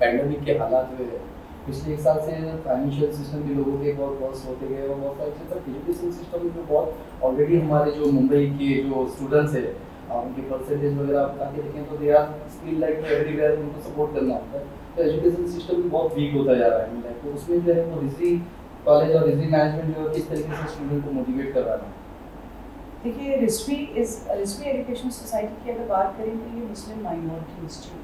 Pandemic के हालात हुए हैं, पिछले 1 साल से फाइनेंशियल सिस्टम भी लोगों के बहुत वर्स्ट होते गए और बहुत सारे चीज़ तक एजुकेशन सिस्टम में बहुत ऑलरेडी हमारे जो मुंबई के जो स्टूडेंट्स हैं उनके परसेंटेज वगैरह आप उठा के देखें तो they are skill like everywhere, उनको सपोर्ट करना होता है। तो एजुकेशन सिस्टम भी बहुत वीक होता जा रहा है लाइक, तो उसमें जो है वो रिजवी कॉलेज और रिजवी मैनेजमेंट जो है किस तरीके से स्टूडेंट को मोटिवेट कर रहा है। देखिए रिजवी एजुकेशन सोसाइटी की अगर बात करें तो ये मुस्लिम माइनॉरिटी इंस्टीट्यूट,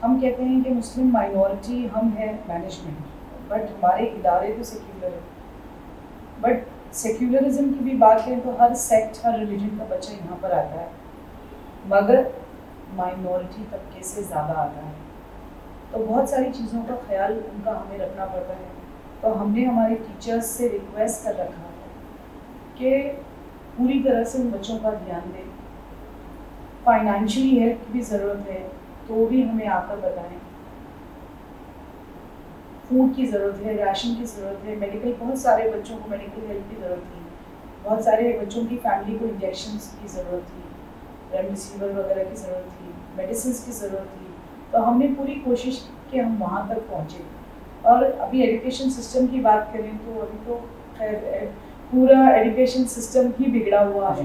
हम कहते हैं कि मुस्लिम माइनॉरिटी हम है मैनेजमेंट, बट हमारे इदारे तो सेक्युलर है। बट सेक्युलरिज्म की भी बात करें तो हर सेक्ट हर रिलीजन का बच्चा यहाँ पर आता है, मगर माइनॉरिटी तबके से ज़्यादा आता है, तो बहुत सारी चीज़ों का ख्याल उनका हमें रखना पड़ता है। तो हमने हमारे टीचर्स से रिक्वेस्ट कर रखा है कि पूरी तरह से उन बच्चों का ध्यान दें। फाइनेंशियली हेल्प की भी ज़रूरत है तो भी हमें आकर बताएं। फूड की ज़रूरत है, राशन की ज़रूरत है, मेडिकल, बहुत सारे बच्चों को मेडिकल हेल्प की ज़रूरत थी, बहुत सारे बच्चों की फैमिली को इंजेक्शन्स की ज़रूरत थी, रेमडेसिविर वगैरह की ज़रूरत थी, मेडिसिन की ज़रूरत थी। तो हमने पूरी कोशिश की कि हम वहाँ तक पहुँचे। और अभी एजुकेशन सिस्टम की बात करें तो अभी तो खैर पूरा एजुकेशन सिस्टम ही बिगड़ा हुआ है,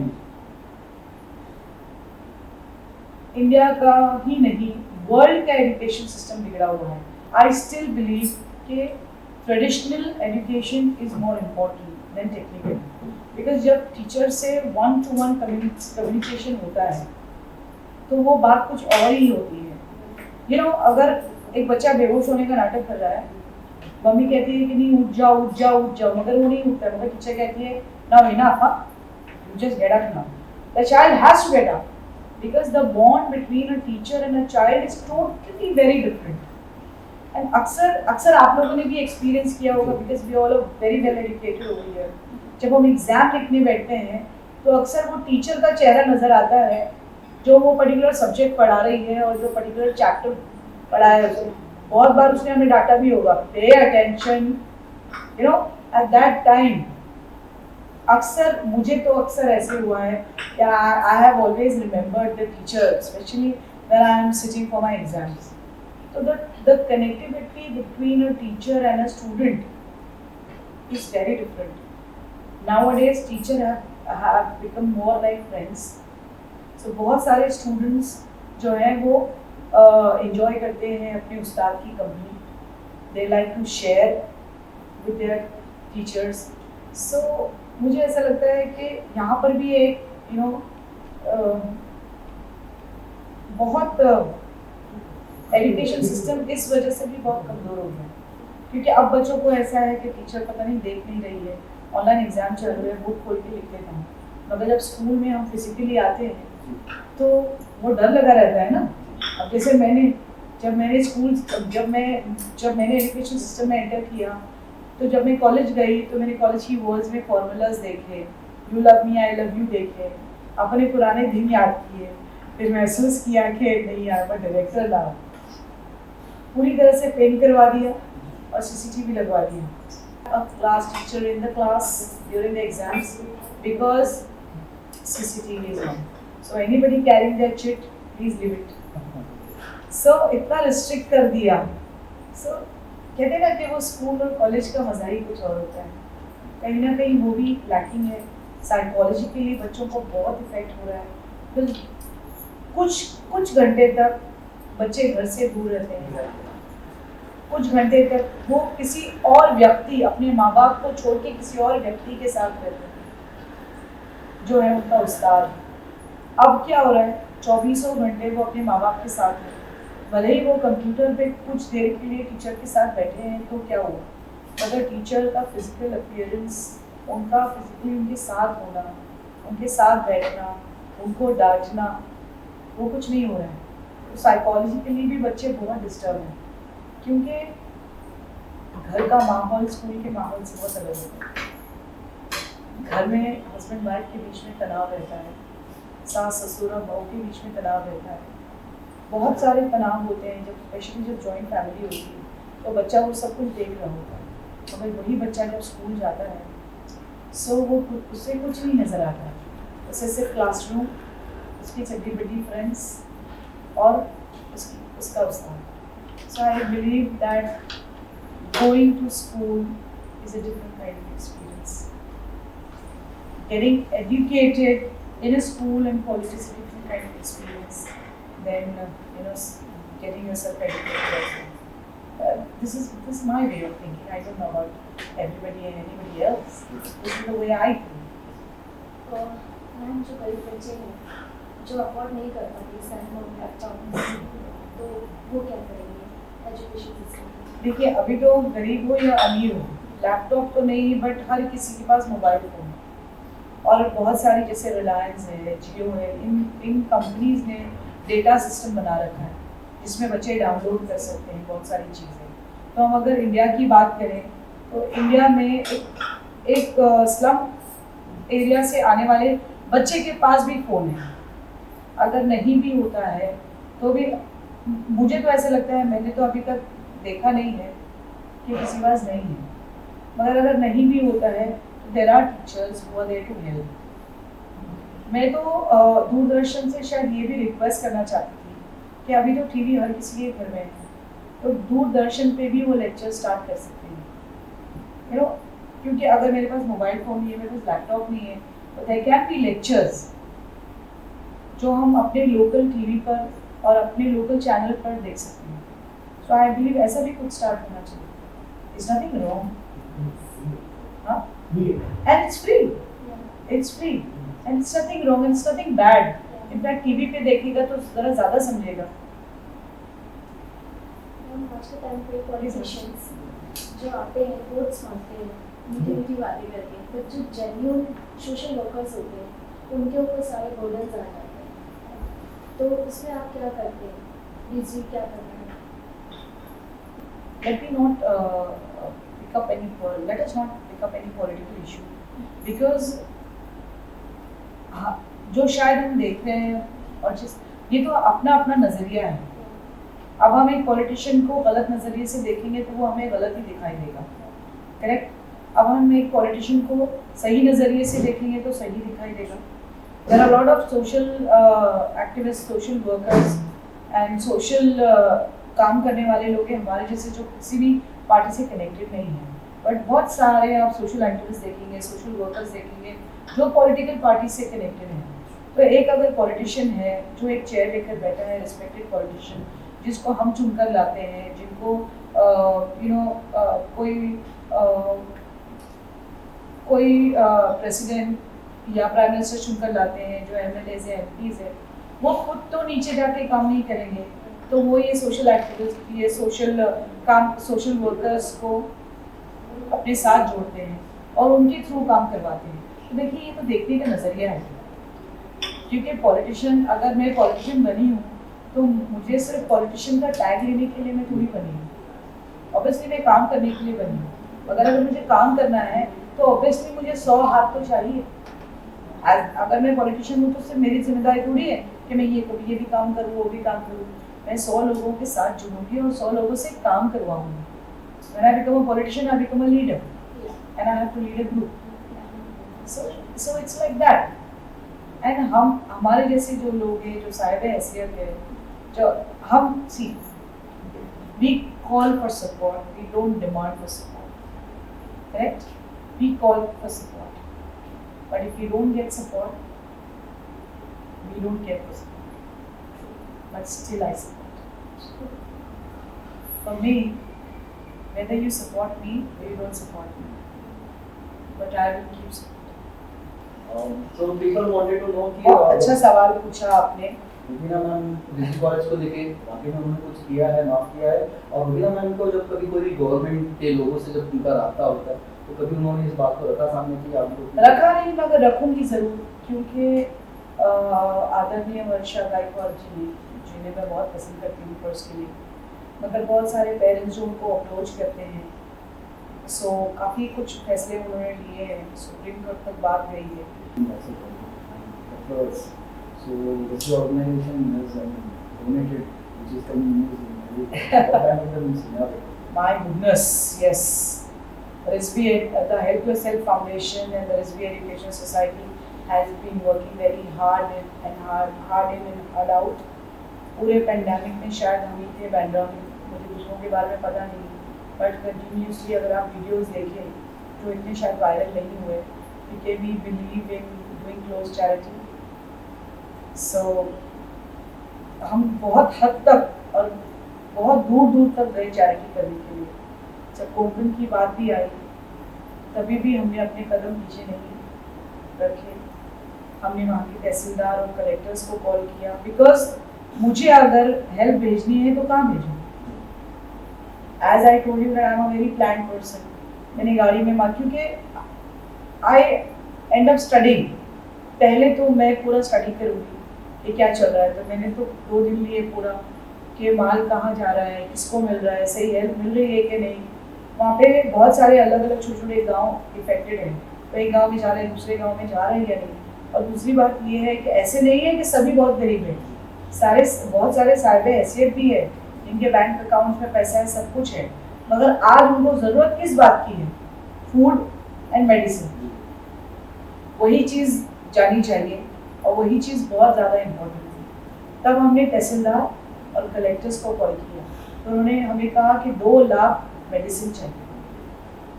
इंडिया का ही नहीं वर्ल्ड का एजुकेशन सिस्टम बिगड़ा हुआ है। आई स्टिल बिलीव कि traditional education is more important then technical, because जब टीचर से 1-to-1 कम्युनिकेशन होता है तो वो बात कुछ और ही होती है। अगर एक बच्चा बेहोश होने का नाटक कर रहा है, मम्मी कहती है कि नहीं उठ जाओ उठ जाओ उठ जाओ, मगर वो नहीं उठता, मगर टीचर कहती है ना enough, you just get up now. The child has to get up because the bond between a teacher and a child is totally very different. And अक्सर आप लोगों ने भी एक्सपीरियंस किया होगा, because we all are very well educated over here. जब हम exam लिखने बैठते हैं तो अक्सर वो टीचर का चेहरा नज़र आता है जो वो पर्टिकुलर सब्जेक्ट पढ़ा रही है और जो पर्टिकुलर चैप्टर पढ़ा है उसको बहुत बार उसने हमें डांटा भी होगा, pay attention at that time. मुझे तो अक्सर ऐसे हुआ है, I have always remembered the teacher specially when I am sitting for my exams. तो the connectivity between a teacher and a student is very different. Nowadays teacher have become more like friends. So बहुत सारे students जो हैं वो enjoy करते हैं अपने उस्ताद की company, they like to share with their teachers. So मुझे ऐसा लगता है कि यहाँ पर भी एक बहुत एजुकेशन सिस्टम इस वजह से भी बहुत कमज़ोर हो गया, क्योंकि अब बच्चों को ऐसा है कि टीचर पता नहीं देख नहीं रही है, ऑनलाइन एग्जाम चल रहे हैं, बुक खोल के लिख लेते हैं, मगर जब स्कूल में हम फिजिकली आते हैं तो वो डर लगा रहता है ना। अब जैसे जब मैंने एजुकेशन सिस्टम में एंटर किया, तो जब मैं कॉलेज गई तो मैंने कॉलेज की वर्ड्स में फॉर्मूलाज देखे, you love me I love you देखे, अपने पुराने दिन याद किए, फिर महसूस किया कि नहीं यार मैं डायरेक्टर लाओ, पूरी तरह से पेन करवा दिया और CCTV लगवा दिया। A class teacher in the class during the exams because CCTV is on. So anybody carrying their chit, please leave it. So इतना restrict कर दिया। So कहते हैं ना कि वो स्कूल और कॉलेज का मज़ा ही कुछ और होता है, कहीं ना कहीं वो भी लैकिंग है। साइकोलॉजिकली बच्चों को बहुत इफेक्ट हो रहा है, फिर कुछ घंटे तक बच्चे घर से दूर रहते हैं, कुछ घंटे तक वो किसी और व्यक्ति, अपने माँ बाप को छोड़ के किसी और व्यक्ति के साथ रहते हैं जो है उनका उस्ताद। अब क्या हो रहा है, 24 घंटे वो अपने माँ बाप के साथ हैं, भले ही वो कंप्यूटर पे कुछ देर के लिए टीचर के साथ बैठे हैं तो क्या हुआ, मगर टीचर का फिजिकल अपीयरेंस, उनका फिजिकली उनके साथ होना, उनके साथ बैठना, उनको डांटना, वो कुछ नहीं हो रहा है। तो साइकोलॉजिकली भी बच्चे बहुत डिस्टर्ब हैं, क्योंकि घर का माहौल स्कूल के माहौल से बहुत अलग होता है। घर में हस्बैंड वाइफ के बीच में तनाव रहता है, सास ससुर और बहू के बीच में तनाव रहता है, बहुत सारे तनाव होते हैं। जब स्पेशली जब जॉइंट फैमिली होती है तो बच्चा वो सब कुछ देख रहा होता है, मगर वही बच्चा जब स्कूल जाता है सो वो उससे कुछ नहीं नज़र आता है, उसे सिर्फ क्लासरूम, उसकी चड्डी बड्डी फ्रेंड्स और उसका उस्ताद, So I believe that going to school is a different kind of experience. Getting educated in a school and college is a different kind of experience than getting yourself educated as well. This is my way of thinking. I don't know about everybody and anybody else. This is the way I think. और ma'am जो गरीब बच्चे हैं जो afford नहीं कर पाते cellphone laptop तो वो क्या करेंगे एजुकेशन सिस्टम? देखिए अभी तो गरीब हो या अमीर हो, लैपटॉप तो नहीं बट हर किसी के पास मोबाइल फ़ोन है। और बहुत सारी जैसे रिलायंस है, जियो है, इन कंपनीज ने डेटा सिस्टम बना रखा है जिसमें बच्चे डाउनलोड कर सकते हैं बहुत सारी चीज़ें। तो हम अगर इंडिया की बात करें तो इंडिया में एक स्लम एरिया से आने वाले बच्चे के पास भी फ़ोन है। अगर नहीं भी होता है तो भी मुझे तो ऐसा लगता है, मैंने तो अभी तक देखा नहीं है कि किसी पास नहीं है, मगर अगर नहीं भी होता है तो there are teachers who are there to help. मैं तो दूरदर्शन से शायद ये भी रिक्वेस्ट करना चाहती थी कि अभी तो टीवी हर किसी के घर में है, तो दूरदर्शन पे भी वो लेक्चर स्टार्ट कर सकते हैं, क्योंकि अगर मेरे पास मोबाइल फ़ोन नहीं है, मेरे पास लैपटॉप नहीं है, तो देयर कैन बी लेक्चर्स जो हम अपने लोकल टीवी पर और अपने लोकल चैनल पर देख सकते हैं। सो आई बिलीव ऐसा भी कुछ स्टार्ट होना चाहिए। इट्स नथिंग रॉन्ग, हाँ, and it's free, it's free and it's nothing wrong, it's nothing bad. In fact TV पे देखेगा तो ज़रा ज़्यादा समझेगा। मैम आज के टाइम पे पॉलिटिशियंस जो आते हैं वोट्स मांगते हैं मीठी मीठी बातें करके, पर जो जेन्युइन सोशल वर्कर्स होते हैं उनके ऊपर सारे बर्डन्स आ जाते हैं, तो उसमें आप क्या करते हैं? डीजी क्या करना है? Let us not pick up any political issue because जो शायद हम देख रहे हैं और ये तो अपना अपना नज़रिया है। अब हम एक पॉलिटिशियन को गलत नज़रिए से देखेंगे तो वो हमें गलत ही दिखाई देगा, करेक्ट? अब हम एक पॉलिटिशियन को सही नज़रिए से देखेंगे तो सही दिखाई देगा। There are lot of social activist, social workers and social काम करने वाले लोग हैं हमारे जैसे जो किसी भी पार्टी से कनेक्टेड नहीं है, बट बहुत सारे आप सोशल एक्टिविस्ट देखेंगे, सोशल वर्कर्स देखेंगे जो पॉलिटिकल पार्टी से कनेक्टेड हैं। तो एक अगर पॉलिटिशियन है जो एक चेयर लेकर बैठा है, रिस्पेक्टेड पॉलिटिशियन जिसको हम चुनकर लाते हैं, जिनको कोई प्रेसिडेंट या प्राइम मिनिस्टर चुनकर लाते हैं, जो एमएलएज है, एमपीज है, वो खुद तो नीचे जाके काम नहीं करेंगे, तो वो ये सोशल एक्टिविस्ट, ये सोशल वर्कर्स को अपने साथ जोड़ते हैं और उनके थ्रू काम करवाते हैं। तो देखिए ये तो देखने का नज़रिया है, क्योंकि पॉलिटिशियन, अगर मैं पॉलिटिशियन बनी हूँ तो मुझे सिर्फ पॉलिटिशियन का टैग लेने के लिए मैं थोड़ी बनी हूँ। ऑब्वियसली मैं काम करने के लिए बनी हूँ, मगर अगर मुझे काम करना है तो ऑब्वियसली मुझे 100 हाथ तो चाहिए। अगर मैं पॉलिटिशियन हूँ तो सिर्फ मेरी जिम्मेदारी थोड़ी है कि मैं कभी ये भी काम करूँ, वो भी काम करूँ। मैं 100 लोगों के साथ जुड़ूंगी और 100 लोगों से काम करवाऊंगी। When I become a politician, I become a leader, and I have to lead a group. So it's like that. And हमारे जैसे जो लोग हैं, जो साहिब हैसियत है, जो हम we call for support, we don't demand for support, correct? We call for support, but if we don't get support, we don't get for support, but still I support. For me, whether you support me or you don't support me, but I will keep supporting. So people wanted to know कि बहुत अच्छा सवाल पूछा आपने। Rubina ma'am degree college को लेके वाकई में उन्होंने कुछ किया है, माफ किया है, और रुबीना मैम को जब कभी कोई गवर्नमेंट के लोगों से जब उनका रास्ता होता है तो कभी उन्होंने इस बात को रखा सामने कि आपको रखा नहीं, मगर रखूंगी ज़रूर, क्योंकि आदरणीय वर्षा गायकवाड़ जी ने, जिन्हें मैं बहुत पसंद करती हूँ पर्सनली, मगर बहुत सारे पेरेंट्स जो उनको अप्रोच करते हैं, सो काफ़ी कुछ फैसले उन्होंने लिए हैं, सुप्रीम कोर्ट तक बात गई है। So this organization has donated, which is coming news in every scenario. My goodness, yes. The Help Yourself Foundation and the SB Education Society has been working very hard in and hard out. पूरे pandemic में शायद हम ही थे बैंड्रा में मुझे दूसरों के बारे में पता नहीं, बट कंटिन्यूसली अगर आप वीडियोस देखें जो इतने शायद वायरल नहीं हुए, क्योंकि we believe in doing close charity. So हम बहुत हद तक और बहुत दूर दूर तक गए चैरिटी करने के लिए। जब कोंकण की बात भी आई तभी भी हमने अपने कदम पीछे नहीं रखे। हमने वहाँ के तहसीलदार और कलेक्टर्स को कॉल किया, बिकॉज मुझे अगर हेल्प भेजनी है तो कहाँ भेजूँ? As I told you that I am a very planned person. मैंने गाड़ी में क्योंकि आई एंड अप स्टडिंग। पहले तो मैं पूरा स्टडी करूँगी कि क्या चल रहा है, तो मैंने तो 2 दिन लिए पूरा कि माल कहाँ जा रहा है, किसको मिल रहा है, सही हेल्प मिल रही है कि नहीं। वहाँ पे बहुत सारे अलग अलग छोटे छोटे गांव इफेक्टेड हैं, तो एक गांव में जा रहे हैं, दूसरे गांव में जा रहे हैं या नहीं। और दूसरी बात ये है कि ऐसे नहीं है कि सभी बहुत गरीब हैं, बहुत सारे साहिब हैसियत भी है जिनके बैंक अकाउंट में पैसा है, सब कुछ है, मगर आज उनको ज़रूरत किस बात की है? Food and medicine. वही चीज़ जानी चाहिए और वही चीज़ बहुत ज़्यादा इम्पोर्टेंट है। तब हमने तहसीलदार और कलेक्टर्स को कॉल किया, तो उन्होंने हमें कहा कि 2 लाख मेडिसिन चाहिए।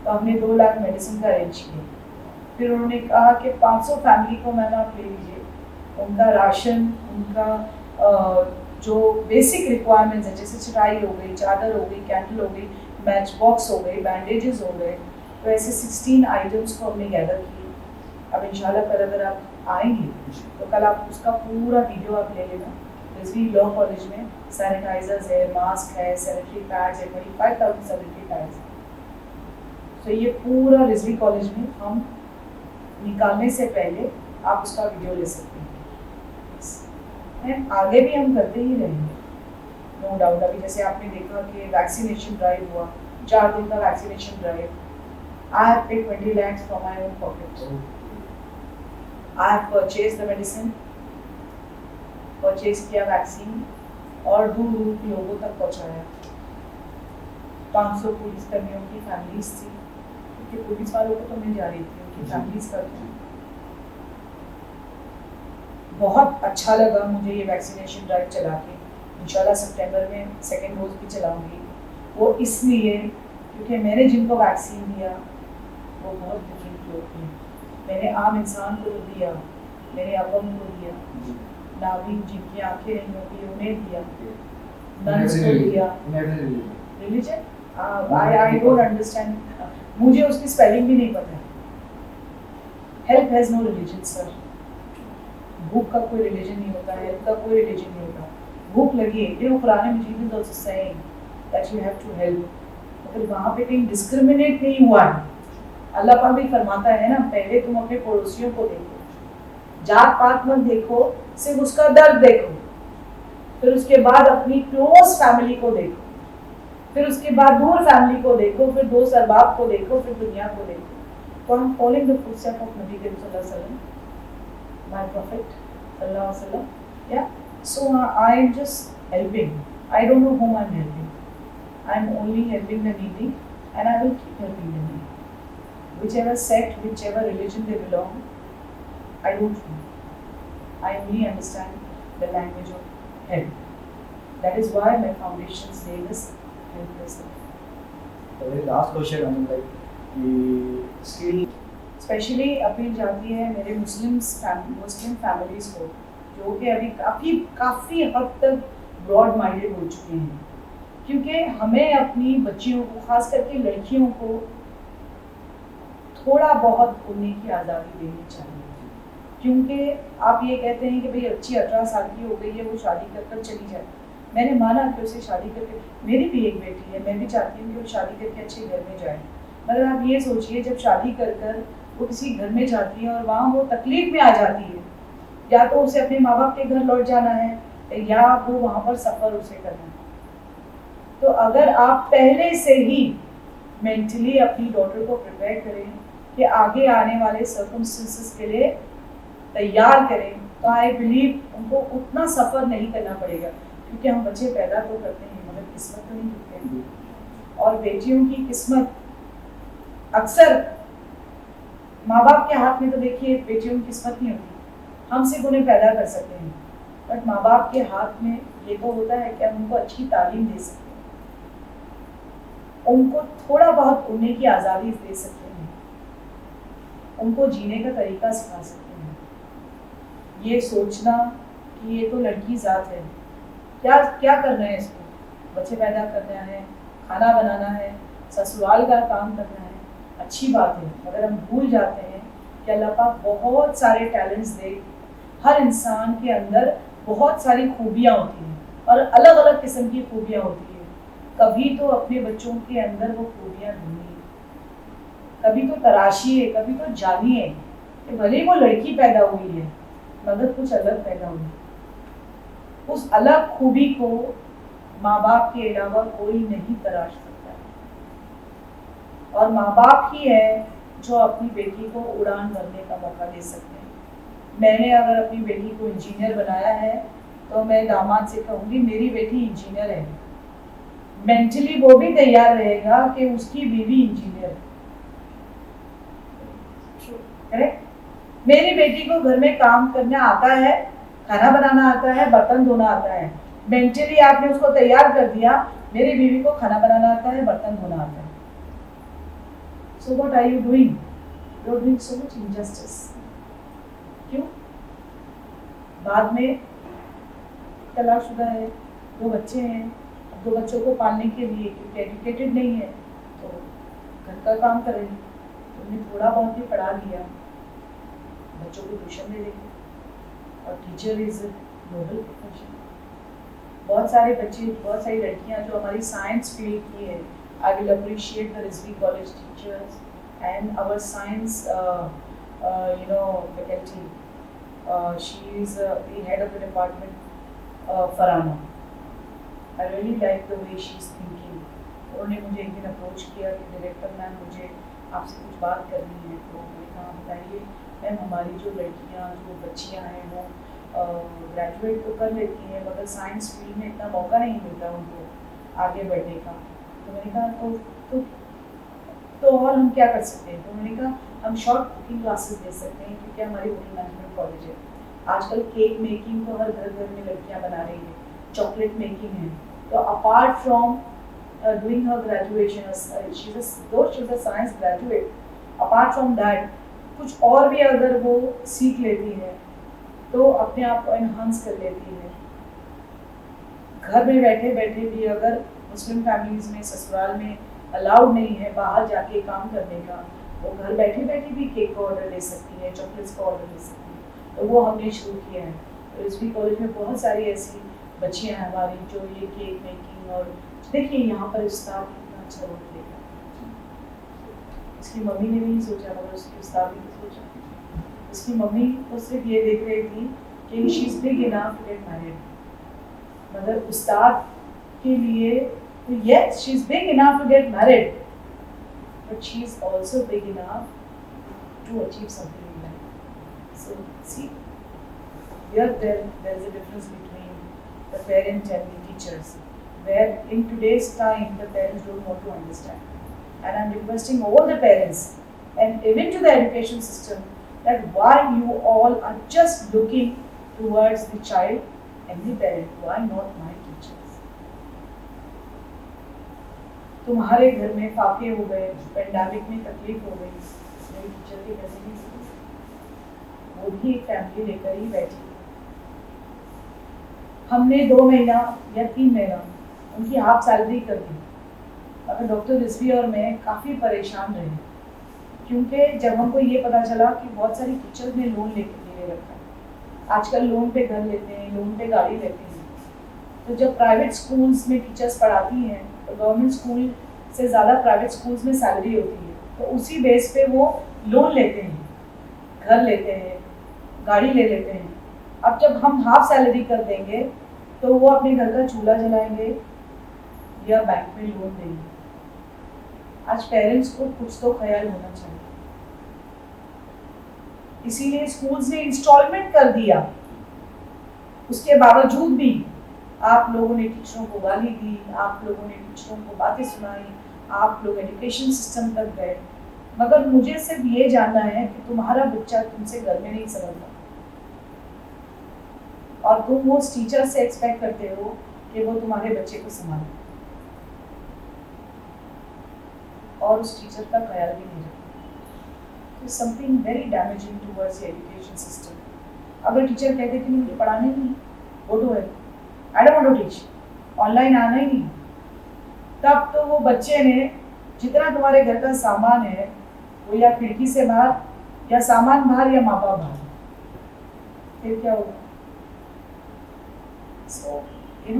तो हमने 2 लाख मेडिसिन का अरेंज किया। फिर उन्होंने कहा कि 500 फैमिली को मैम आप ले लीजिए, उनका राशन, उनका जो बेसिक रिक्वायरमेंट्स है, जैसे चटाई हो गई, चादर हो गई, कैंडल हो गई, मैच बॉक्स हो गई, बैंडेजेस हो गए, तो ऐसे 16 आइटम्स को हमने गैदर किए। अब इंशाल्लाह कल अगर आप आएंगे तो कल आप उसका पूरा वीडियो आप ले लेना। रिजवी लॉ कॉलेज में सैनिटाइजर्स है, मास्क है, सैनिटरी पैड्स है, 25,000 सैनिटरी पैड्स है। तो ये पूरा रिजवी कॉलेज में हम निकालने से पहले आप उसका वीडियो ले सकते हैं। आगे भी हम करते ही रहेंगे, नो डाउट। अभी जैसे आपने देखा कि वैक्सीनेशन ड्राइव हुआ, 4 दिन का vaccination drive. I have paid 20 lakhs from my own pocket. I have purchased the medicine, purchase किया वैक्सीन और दूर दूर के लोगों तक पहुंचाया। 500 पुलिस कर्मियों की फैमिलीज थी, क्योंकि पुलिस वालों को तो मिल जा रही थी, उनकी फैमिलीज का था। बहुत अच्छा लगा मुझे ये वैक्सीनेशन ड्राइव चला के। इंशाल्लाह सितंबर में 2nd डोज भी चलाऊंगी। वो इसलिए क्योंकि मैंने जिनको वैक्सीन दिया वो बहुत डिफरेंट लोग थे। मैंने आम इंसान को तो दिया, मैंने अवम को दिया, नाविक जिनकी आंखें नहीं होती उन्हें दिया, नन्स को दिया। रिलीजन आई डोंट अंडरस्टैंड, मुझे उसकी स्पेलिंग भी नहीं पता। Help has no religion sir. भूख का कोई रिलीजन नहीं होता, हेल्प का कोई रिलीजन नहीं होता। भूख लगी है, ये Quran Majeed is also saying that you have to help, मगर वहाँ पे कहीं डिस्क्रिमिनेट नहीं हुआ है। अल्लाह पाक भी फरमाता है ना, पहले तुम अपने पड़ोसियों को देखो, जात पात मत देखो, सिर्फ उसका दर्द देखो, फिर उसके बाद अपनी क्लोज फैमिली को देखो, फिर उसके बाद दूर फैमिली को देखो, फिर दोस्त अहबाब को देखो, फिर दुनिया को देखो। तो हम फॉलोइंग द फुटस्टेप ऑफ नबी करीम सल्लल्लाहु अलैहि वसल्लम, माय प्रॉफिट सल्लल्लाहु अलैहि वसल्लम। या so I am just helping, I don't know whom I'm helping, I'm only helping the needy and I will keep helping the needy. Whichever sect, whichever religion they belong, I don't know. I only understand the language of help. That is why my foundation's name is Helplessness. The very last question, I mean, like, still, specially appeal जाती है मेरे मुस्लिम families को, जो कि अभी काफ़ी हद तक ब्रॉड माइंडेड हो चुके हैं, क्योंकि हमें अपनी बच्चियों को, खास करके लड़कियों को, थोड़ा बहुत बोलने की आज़ादी देनी चाहिए। क्योंकि आप ये कहते हैं कि भाई बच्ची 18 साल की हो गई है, वो शादी कर कर चली जाए। मैंने माना कि उसे शादी करके, मेरी भी एक बेटी है, मैं भी चाहती हूँ कि वो शादी करके अच्छे घर में जाए, मगर आप ये सोचिए जब शादी कर कर वो किसी घर में जाती है और वहाँ वो तकलीफ में आ जाती है, या तो उसे अपने माँ बाप के घर लौट जाना है या वो वहाँ पर सफ़र उसे करना है। तो अगर आप पहले से ही मेंटली अपनी डॉटर को प्रिपेयर करें कि आगे आने वाले सर्कमस्टेंसेस के लिए तैयार करें, तो आई बिलीव उनको उतना सफ़र नहीं करना पड़ेगा। क्योंकि हम बच्चे पैदा तो करते हैं मगर किस्मत तो नहीं होते हैं, और बेटियों की किस्मत अक्सर माँ बाप के हाथ में, तो देखिए बेटियों की किस्मत नहीं होती, हम सिर्फ उन्हें पैदा कर सकते हैं, बट माँ बाप के हाथ में ये तो होता है कि हम उनको अच्छी तालीम दे सकते हैं, उनको थोड़ा बहुत उड़ने की आज़ादी दे सकते हैं, उनको जीने का तरीका सिखा सकते हैं। ये सोचना कि ये तो लड़की ज़ात है, क्या क्या करना है इसको, बच्चे पैदा करना है, खाना बनाना है, ससुराल का काम करना है, अच्छी बात है। मगर हम भूल जाते हैं कि अल्लाह पाक बहुत सारे टैलेंट्स दे, हर इंसान के अंदर बहुत सारी खूबियाँ होती हैं और अलग अलग किस्म की खूबियाँ होती हैं। कभी तो अपने बच्चों के अंदर वो खूबियाँ ढूंढिए, कभी तो तराशिए, कभी तो जानिए कि भले वो लड़की पैदा हुई है मगर कुछ अलग पैदा हुई है। उस अलग खूबी को माँ बाप के अलावा कोई नहीं तराश सकता है, और माँ बाप ही है जो अपनी बेटी को उड़ान भरने का मौका दे सकते हैं। मैंने अगर अपनी बेटी को इंजीनियर बनाया है तो मैं दामाद से कहूँगी मेरी बेटी इंजीनियर है, मेंटली वो भी तैयार रहेगा कि उसकी बीवी इंजीनियर है। करेक्ट? मेरी बेटी को घर में काम करना आता है, खाना बनाना आता है, बर्तन धोना आता है, मेंटली आपने उसको तैयार कर दिया, मेरी बीवी को खाना बनाना आता है, बर्तन धोना आता है। So what are you doing? You are doing so much injustice. क्यों? बाद में तलाकशुदा है, 2 बच्चे हैं, 2 बच्चों को पालने के लिए क्योंकि एजुकेटेड नहीं है तो घर का काम करेंगे, उन्हें थोड़ा बहुत भी पढ़ा लिया, बच्चों को ट्यूशन दे देंगे। और टीचर इज नोबल प्रोफेशन। बहुत सारे बच्चे, बहुत सारी लड़कियां जो हमारी साइंस फील्ड की है, I will appreciate the Rizvi college teachers and our science faculty. She is the head of the department Farana. I really like the way she is thinking. उन्होंने मुझे एक दिन अप्रोच किया कि डायरेक्टर मैम मुझे आपसे कुछ बात करनी है। तो मैंने कहा बताइए मैम, हमारी जो लड़कियाँ जो बच्चियाँ हैं वो ग्रेजुएट तो कर लेती हैं मगर साइंस फील्ड में इतना मौका नहीं मिलता उनको आगे बढ़ने का। तो मैंने कहा तो और हम क्या कर सकते हैं? तो मैंने कहा हम शॉर्ट कुकिंग क्लासेस दे सकते हैं क्योंकि हमारी होटल मैनेजमेंट कॉलेज है। आजकल केक मेकिंग तो हर घर घर में लड़कियाँ बना रही हैं, चॉकलेट मेकिंग है। तो apart from doing her graduation, she's a science graduate, apart from that कुछ और भी अगर वो सीख लेती है तो अपने आप को एनहांस कर लेती है। घर में बैठे बैठे भी अगर मुस्लिम फैमिलीज में ससुराल में अलाउड नहीं है बाहर जाके काम करने का, वो घर बैठे बैठे भी केक का ऑर्डर ले सकती है, चॉकलेट्स का ऑर्डर ले सकती है। तो वो हमने शुरू किया है। तो रिजवी कॉलेज में बहुत सारी ऐसी बच्चियाँ हैं हमारी जो ये केक मेकिंग, और देखिए यहाँ पर उस्ताद कितना अच्छा रोल देगा। इसकी मम्मी ने नहीं सोचा मगर उसकी उस्ताद ने सोचा। इसकी मम्मी तो सिर्फ ये देख रही थी कि she is big enough to get married, मगर उस्ताद के लिए yes she is big enough to get married but she is also big enough to achieve something in life. So see, here there is a difference between the parent and the teachers, where in today's time the parents don't want to understand, and I'm requesting all the parents and even to the education system that why you all are just looking towards the child and the parent, why not my teachers? तुम्हारे घर में फाके हो गए, pandemic में तकलीफ हो गई, मेरी टीचर के कैसे नहीं सुनी, वो भी एक फैमिली लेकर ही बैठी। हमने 2 महीना या 3 महीना उनकी हाफ सैलरी कर दी, मगर डॉक्टर रिजवी और मैं काफ़ी परेशान रहे क्योंकि जब हमको ये पता चला कि बहुत सारी टीचर्स ने लोन ले रखा है। आजकल लोन पे घर लेते हैं, लोन पे गाड़ी लेते हैं। तो जब प्राइवेट स्कूल्स में टीचर्स पढ़ाती हैं तो गवर्नमेंट स्कूल से ज़्यादा प्राइवेट स्कूल्स में सैलरी होती है, तो उसी बेस पे वो लोन लेते हैं, घर लेते हैं, गाड़ी ले लेते हैं। अब जब हम हाफ सैलरी कर देंगे तो वो अपने घर का चूल्हा जलाएंगे या बैंक में लोन देंगे। आज पेरेंट्स को कुछ तो ख्याल होना चाहिए, इसीलिए स्कूल्स ने इंस्टॉलमेंट कर दिया। उसके बावजूद भी आप लोगों ने टीचरों को गाली दी, आप लोगों ने टीचरों को बातें सुनाई, आप लोग एजुकेशन सिस्टम तक गए, मगर मुझे सिर्फ ये जानना है कि तुम्हारा बच्चा तुमसे घर में नहीं समझता और तुम वो टीचर से एक्सपेक्ट करते हो कि वो तुम्हारे बच्चे को संभाले। और उस टीचर का ख्याल भी नहीं रखते। तो something very damaging towards the education system. अगर टीचर कहते कि मुझे पढ़ाना ही नहीं, go to hell, I don't want to teach, online आना ही नहीं, तब तो वो बच्चे ने जितना तुम्हारे घर का सामान है वो या खिड़की से बाहर, या सामान बाहर, या माँ बाप बाहर, फिर क्या होगा? So, we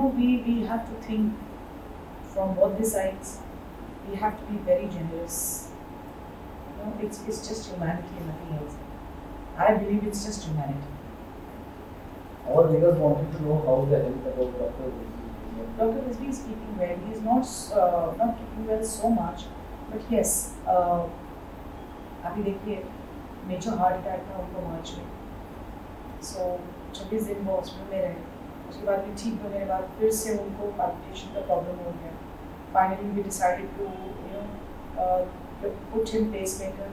have to think from both the sides. We have to be very generous. It's just humanity and nothing else. I believe it's just humanity. Our viewers wanted to know how the health about Dr. Rizvi. Dr. Rizvi is keeping well. He is not keeping well so much, but yes. अभी देखिए major heart attack था उनको मार्च में, सो 26 दिन वो hospital में रहे। उसके बाद भी ठीक होने के बाद फिर से उनको पाल्पिटेशन का प्रॉब्लम हो गया। Finally we decided to put him pacemaker.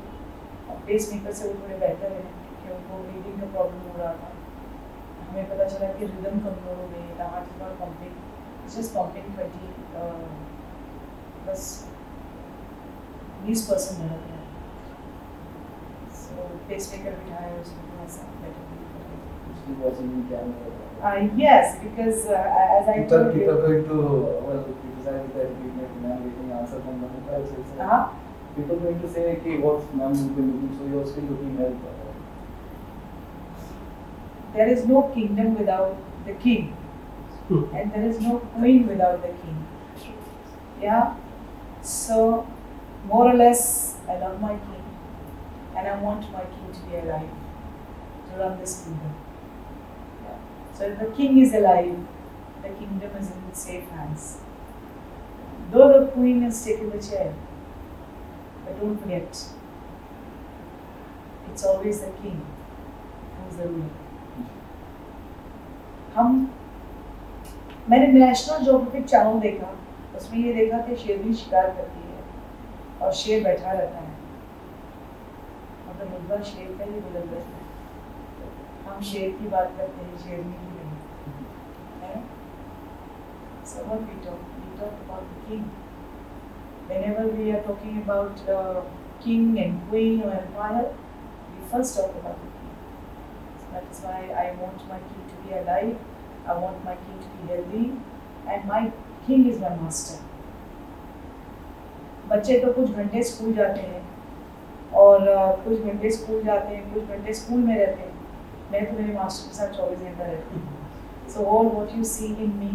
अब पेसमेकर से वो थोड़े बेहतर हैं क्योंकि उनको ब्रीदिंग का प्रॉब्लम हो रहा था। हमें पता चला कि रिदम कमज़ोर हो गई, the heart is not pumping, it's just pumping 20% minute में। So pacemaker बिठाया उसमें थोड़ा सा better feel कर रही थी। She was in camera. Yes, because as I told People you, are going to criticize that ma'am getting answer from the mobile. So uh, people going to say कि what ma'am will be looking, so you are still looking health. there is no kingdom without the king, and there is no queen without the king. Yeah, so more or less, I love my king, and I want my king to be alive to run this kingdom. Yeah. So if the king is alive, the kingdom is in safe hands. Though the queen has taken the chair, but don't forget, it's always the king who's the ruler. मैंने national geographic channel देखा, उसमें ये देखा कि शेरनी शिकार करती है और शेर बैठा रहता है, मतलब मुद्दा शेर का ही बुलंद रहता है। हम शेर की बात करते हैं, शेरनी की नहीं है। So what we talk about the king. Whenever we are talking about king and queen or empire, we first talk about the king. So that is why I want my king to be alive. I want my king to be healthy, and my king is my master. बच्चे तो कुछ घंटे school जाते हैं और कुछ घंटे school जाते हैं, कुछ घंटे स्कूल में रहते हैं। मैं तो मेरे मास्टर के साथ 24 घंटा रहती हूँ। So all what you see in me,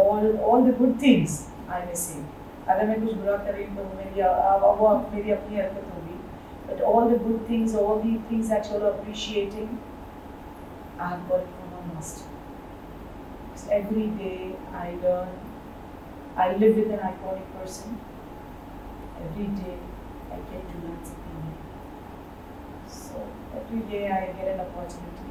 all the good things I may say. अगर मैं कुछ बुरा कर रही हूँ तो वो मेरी अपनी हरकत होगी। But all the good things, all the things that you are appreciating, I have got it from my master. Because every day I learn, I live with an iconic person. Every day I get to learn something new. So every day I get an opportunity